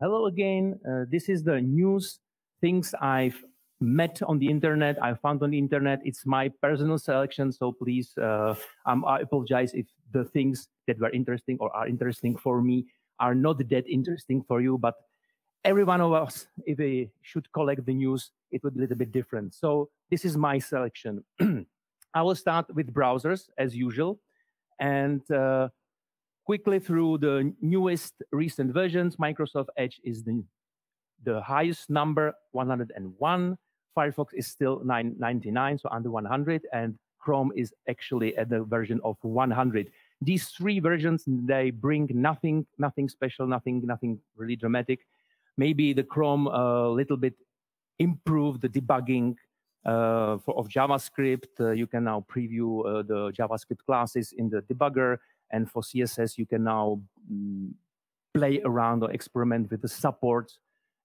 Hello again. This is the news, things I've met on the internet, I found on the internet. It's my personal selection, so please, I apologize if the things that were interesting or are interesting for me are not that interesting for you, but every one of us, if we should collect the news, it would be a little bit different. So this is my selection. I will start with browsers as usual, and quickly through the newest recent versions. Microsoft Edge is the highest number, 101. Firefox is still 999, so under 100, and Chrome is actually at the version of 100. These three versions, they bring nothing special, nothing really dramatic. Maybe the Chrome a little bit improved the debugging of JavaScript. You can now preview the JavaScript classes in the debugger. And for CSS, you can now play around or experiment with the support.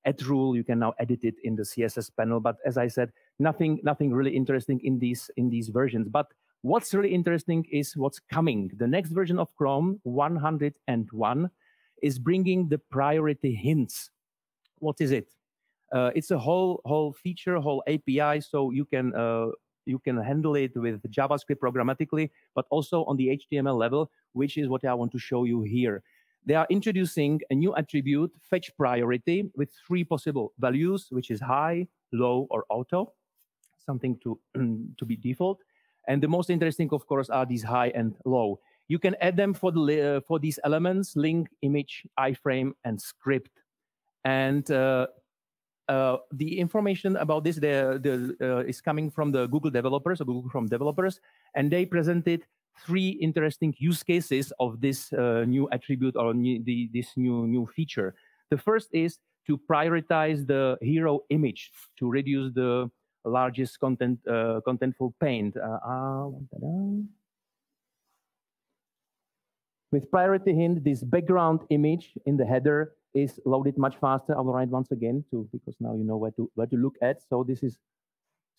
At rule, you can now edit it in the CSS panel. But as I said, nothing really interesting in these versions. But what's really interesting is what's coming. The next version of Chrome, 101, is bringing the priority hints. What is it? It's a whole feature, whole API, so you can handle it with JavaScript programmatically, but also on the HTML level, which is what I want to show you here. They are introducing a new attribute, fetch priority, with three possible values, which is high, low, or auto, something to be default. And the most interesting, of course, are these high and low. You can add them for these elements: link, image, iframe, and script. And the information about this is coming from the Google developers, or Google Chrome developers, and they presented three interesting use cases of this new attribute or this new feature. The first is to prioritize the hero image to reduce the largest contentful paint. With priority hint, this background image in the header is loaded much faster. I will write once again because now you know where to look at. So this is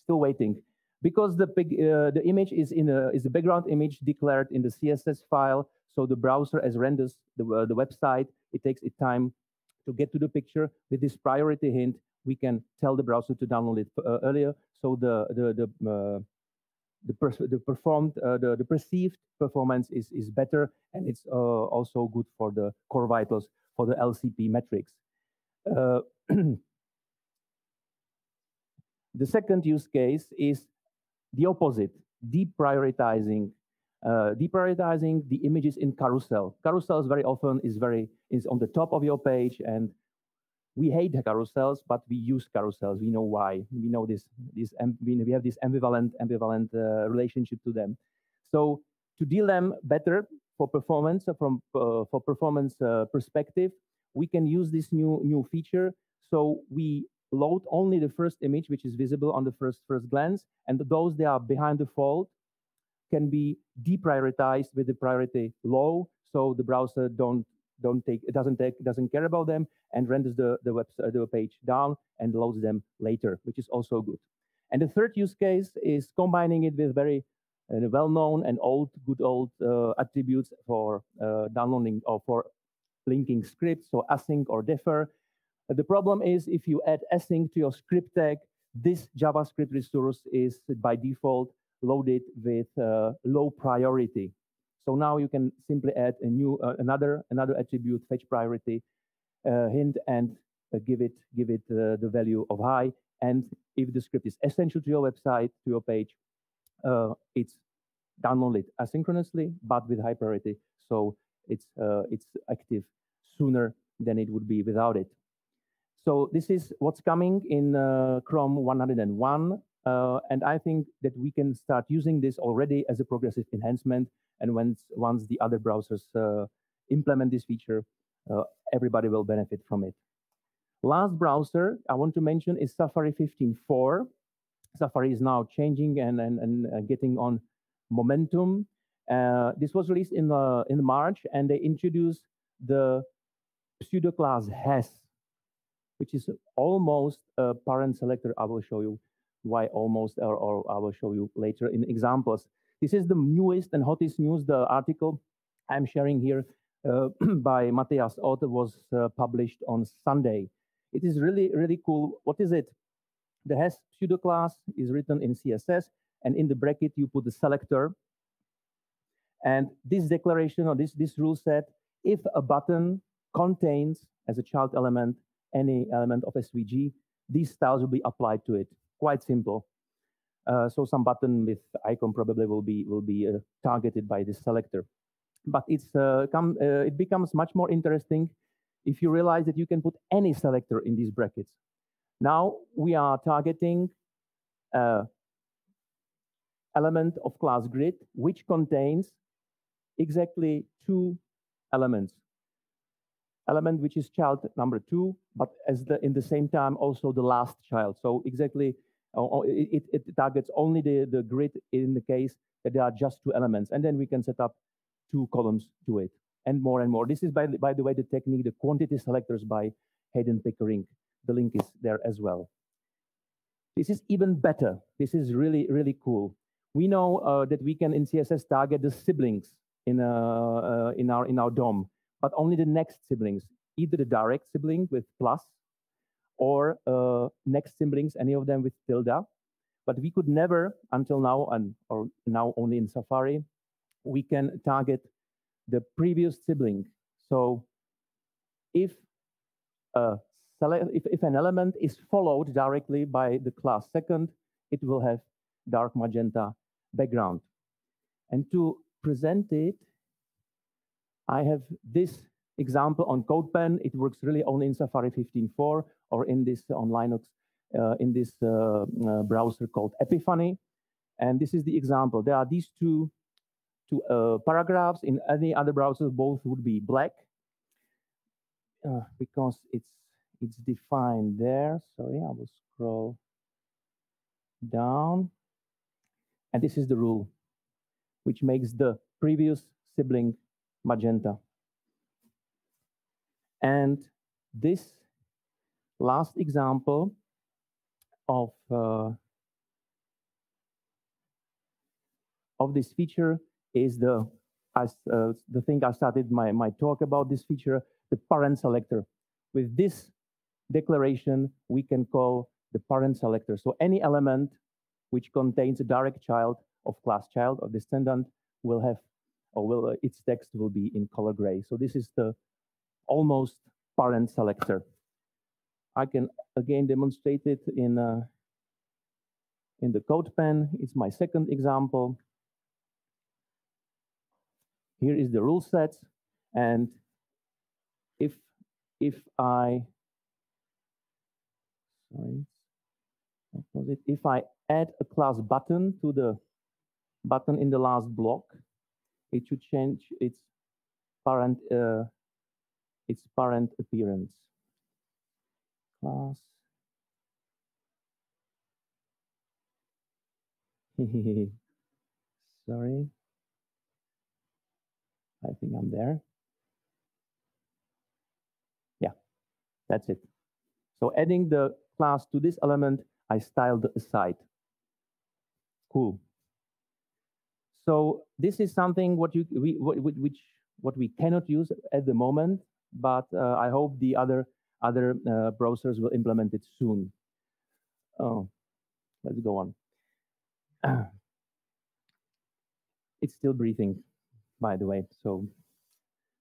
still waiting because the image is the background image declared in the CSS file. So the browser, as renders the website, it takes its time to get to the picture. With this priority hint, we can tell the browser to download it earlier. So the perceived performance is better, and it's also good for the core vitals, for the LCP metrics. The second use case is the opposite, deprioritizing the images in carousel. Carousels very often is on the top of your page, and we hate carousels, but we use carousels. We know why. We know we have this ambivalent relationship to them. So to deal them better for performance, for performance perspective, we can use this new feature. So we load only the first image, which is visible on the first glance, and those that are behind the fold can be deprioritized with the priority low, so the browser doesn't care about them and renders the page down and loads them later, which is also good. And the third use case is combining it with very well-known and good old attributes for downloading or for linking scripts, so async or defer. The problem is if you add async to your script tag, this JavaScript resource is by default loaded with low priority. So now you can simply add another attribute, fetch priority hint, and give it the value of high. And if the script is essential to your website, to your page, it's downloaded asynchronously, but with high priority. So it's active sooner than it would be without it. So this is what's coming in Chrome 101. And I think that we can start using this already as a progressive enhancement. And once the other browsers implement this feature, everybody will benefit from it. Last browser I want to mention is Safari 15.4. Safari is now changing and getting on momentum. This was released in March, and they introduced the pseudo class has, which is almost a parent selector. I will show you why almost, or I will show you later in examples. This is the newest and hottest news, the article I'm sharing here by Matthias Ott was published on Sunday. It is really, really cool. What is it? The has pseudo class is written in CSS, and in the bracket you put the selector. And this declaration or this rule set, if a button contains as a child element any element of SVG, these styles will be applied to it. Quite simple. So some button with icon probably will be targeted by this selector. But it becomes much more interesting if you realize that you can put any selector in these brackets. Now we are targeting element of class grid, which contains exactly two elements. Element which is child number 2, but in the same time also the last child. So exactly, it targets only the grid in the case that there are just 2 elements, and then we can set up 2 columns to it, and more and more. This is, by the way, the technique, the quantity selectors by Hayden Pickering. The link is there as well. This is even better. This is really, really cool. We know that we can in CSS target the siblings in our DOM, but only the next siblings, either the direct sibling with plus or next siblings, any of them with tilde. But we could never, until now, or now only in Safari, we can target the previous sibling. So if an element is followed directly by the class second, it will have dark magenta background. And to present it, I have this example on CodePen. It works really only in Safari 15.4 or in this on Linux, in this browser called Epiphany. And this is the example. There are these two paragraphs. In any other browser, both would be black because it's defined there. Sorry, I will scroll down. And this is the rule, which makes the previous sibling magenta. And this last example of this feature is the thing I started my talk about, this feature, the parent selector. With this declaration, we can call the parent selector. So any element which contains a direct child of class child or descendant will have, or its text will be in color gray. So this is the almost parent selector. I can again demonstrate it in the CodePen. It's my second example. Here is the rule set, and if I add a class button to the button in the last block, it should change its parent appearance. Class. Sorry. I think I'm there. Yeah, that's it. So adding the class to this element, I styled the aside. Cool. So this is something what we cannot use at the moment, but I hope the other browsers will implement it soon. Oh, let's go on. It's still breathing, by the way, so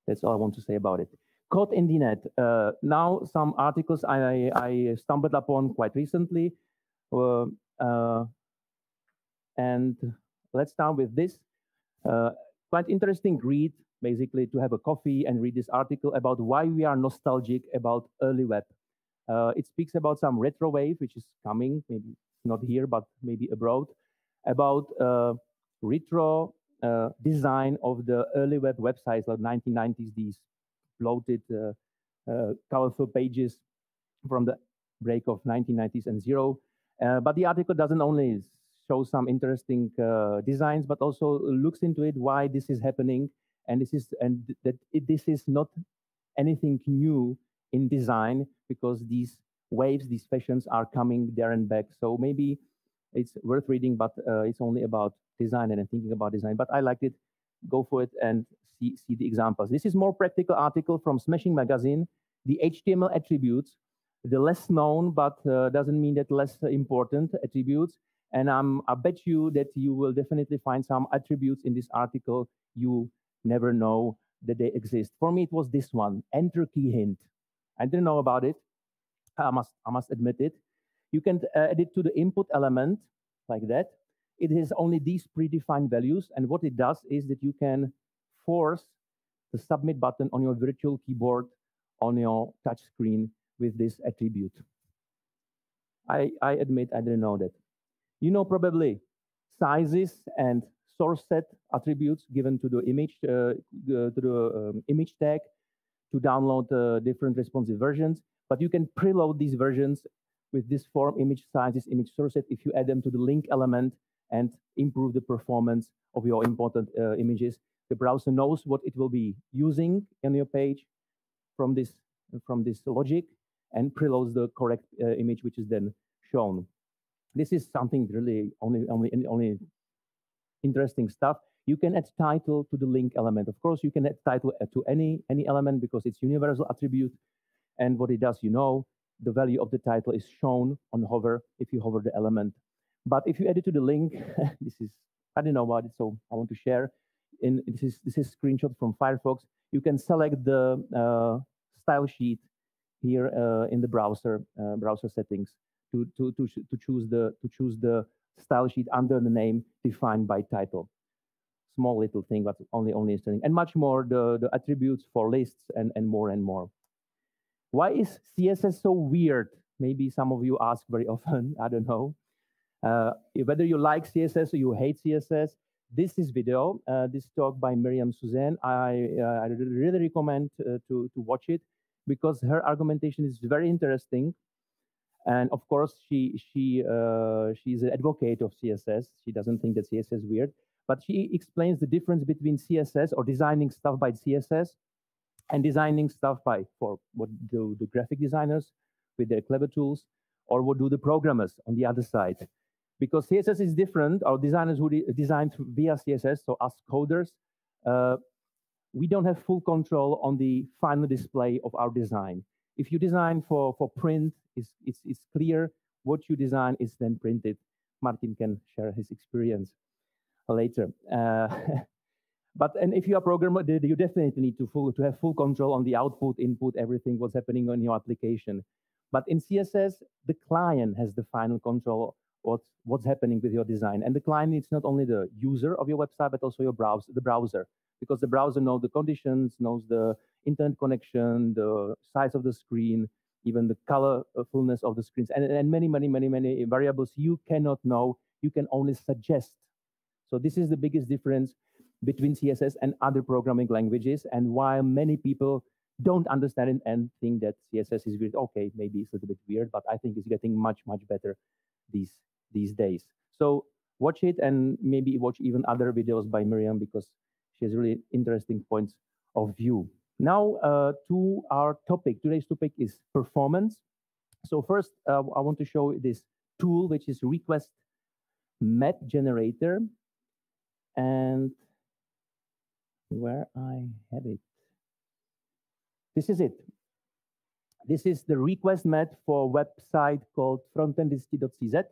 that's all I want to say about it. Code in the net. Now some articles I stumbled upon quite recently, and let's start with this. Quite interesting read, basically, to have a coffee and read this article about why we are nostalgic about early web. It speaks about some retro wave, which is coming, maybe not here, but maybe abroad, about retro design of the early web websites, like 1990s, these bloated, colorful pages from the break of 1990s and zero. But the article doesn't only show some interesting designs, but also looks into it, why this is happening, and this is not anything new in design, because these waves, these fashions are coming there and back. So maybe it's worth reading, but it's only about design and thinking about design. But I liked it. Go for it and see the examples. This is more practical article from Smashing Magazine, the HTML attributes, the less known, but doesn't mean that less important attributes. And I bet you that you will definitely find some attributes in this article you never know that they exist. For me, it was this one, enter key hint. I didn't know about it. I must admit it. You can add it to the input element like that. It has only these predefined values. And what it does is that you can force the submit button on your virtual keyboard on your touch screen with this attribute. I admit I didn't know that. You know probably sizes and source set attributes given to the image image tag to download different responsive versions. But you can preload these versions with this form, image sizes, image source set, if you add them to the link element and improve the performance of your important images. The browser knows what it will be using on your page from this logic and preloads the correct image, which is then shown. This is something really only interesting stuff. You can add title to the link element. Of course, you can add title to any element because it's universal attribute. And what it does, you know, the value of the title is shown on hover if you hover the element. But if you add it to the link, I don't know about it, so I want to share. This is screenshot from Firefox. You can select the style sheet here in the browser settings to choose the style sheet under the name defined by title. Small little thing, but only interesting, and much more the attributes for lists and more and more. Why is CSS so weird? Maybe some of you ask very often. I don't know. Whether you like CSS or you hate CSS, this is video. This talk by Miriam Suzanne. I really recommend to watch it because her argumentation is very interesting. And of course, she's an advocate of CSS. She doesn't think that CSS is weird, but she explains the difference between CSS or designing stuff by CSS and designing stuff for what do the graphic designers with their clever tools, or what do the programmers on the other side. Because CSS is different, our designers who design via CSS, so us coders, we don't have full control on the final display of our design. If you design for print, it's clear what you design is then printed. Martin can share his experience later. And if you are a programmer, you definitely need to have full control on the output, input, everything, what's happening on your application. But in CSS, the client has the final control of what's happening with your design. And the client is not only the user of your website, but also your the browser, because the browser knows the conditions, knows the internet connection, the size of the screen, even the colorfulness of the screens, and many variables you cannot know. You can only suggest. So this is the biggest difference between CSS and other programming languages, and while many people don't understand it and think that CSS is weird, okay, maybe it's a little bit weird, but I think it's getting much better these days. So watch it and maybe watch even other videos by Miriam because she has really interesting points of view. Now to our topic. Today's topic is performance. So first, I want to show this tool, which is request met generator, and where I have it. This is it. This is the request met for a website called Frontendisti.cz.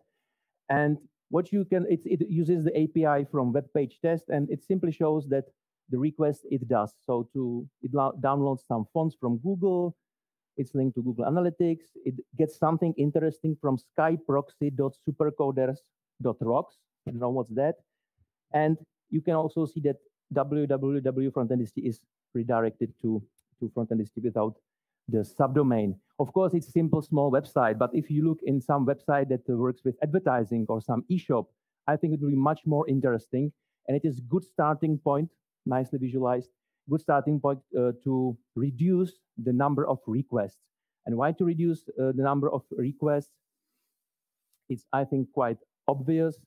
And what you can, it uses the API from web page test, and it simply shows that the request it does. So it downloads some fonts from Google. It's linked to Google Analytics. It gets something interesting from skyproxy.supercoders.rocks. I don't know what's that. And you can also see that www.Frontendisti is redirected to Frontendisti without the subdomain. Of course, it's a simple, small website, but if you look in some website that works with advertising or some e-shop, I think it will be much more interesting. And it is a good starting point, nicely visualized, good starting point to reduce the number of requests. And why to reduce the number of requests? It's, I think, quite obvious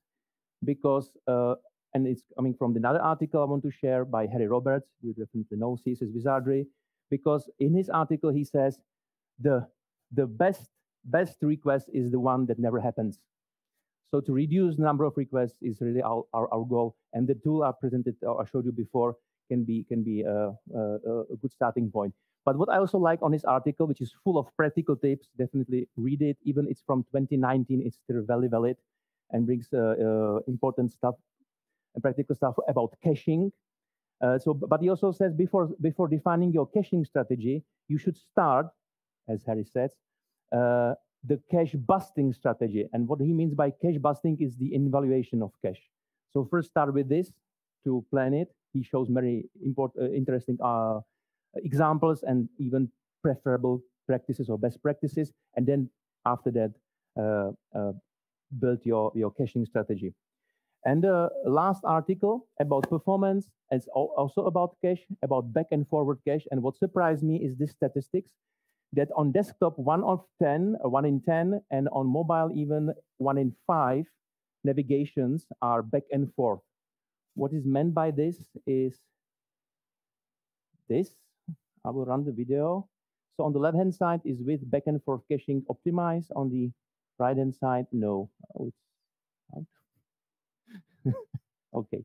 because and it's coming from another article I want to share by Harry Roberts. You definitely know CSS Wizardry, because in his article he says the best request is the one that never happens. So to reduce the number of requests is really our goal. And the tool I presented, or I showed you before, can be a good starting point. But what I also like on this article, which is full of practical tips, definitely read it. Even it's from 2019, it's still very valid and brings important stuff and practical stuff about caching. But he also says before defining your caching strategy, you should start, as Harry says, the cache busting strategy. And what he means by cache busting is the evaluation of cache. So first start with this to plan it. He shows very interesting examples and even preferable practices or best practices. And then after that, build your caching strategy. And the last article about performance is also about cache, about back and forward cache. And what surprised me is this statistics that on desktop, 1 in 10, and on mobile, even 1 in 5 navigations are back and forth. What is meant by this is this. I will run the video. So on the left-hand side is with back and forth caching optimized. On the right-hand side, no. Oh, it's out. Okay.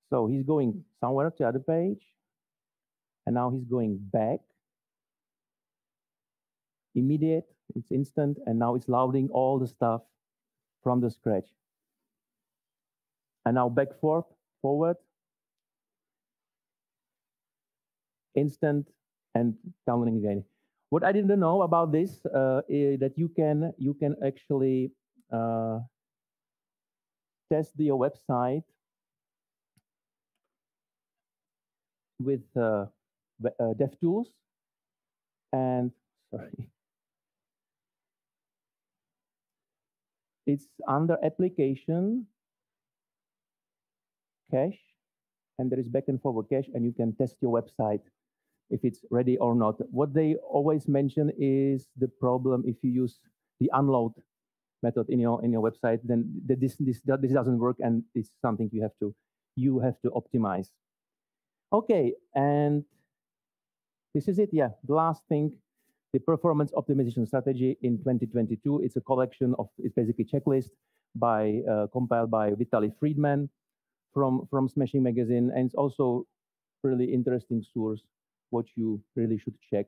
So he's going somewhere to the other page. And now he's going back. Immediate, it's instant, and now it's loading all the stuff from the scratch. And now back forward. Instant, and downloading again. What I didn't know about this is that you can actually test your website with DevTools, and sorry, it's under application cache, and there is back and forward cache, and you can test your website if it's ready or not. What they always mention is the problem if you use the unload method in your website, then this doesn't work, and it's something you have to optimize. Okay, and this is it. Yeah, the last thing, the performance optimization strategy in 2022. It's a collection of, it's basically checklist by compiled by Vitaly Friedman from Smashing Magazine, and it's also really interesting source what you really should check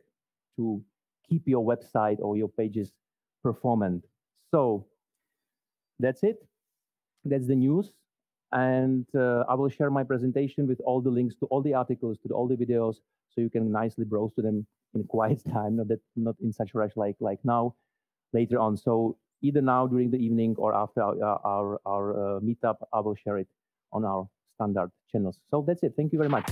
to keep your website or your pages performant. So that's it. That's the news. And I will share my presentation with all the links to all the articles, to all the videos, so you can nicely browse to them in quiet time, not in such a rush like now, later on. So either now during the evening or after our meetup, I will share it on our standard channels. So that's it. Thank you very much.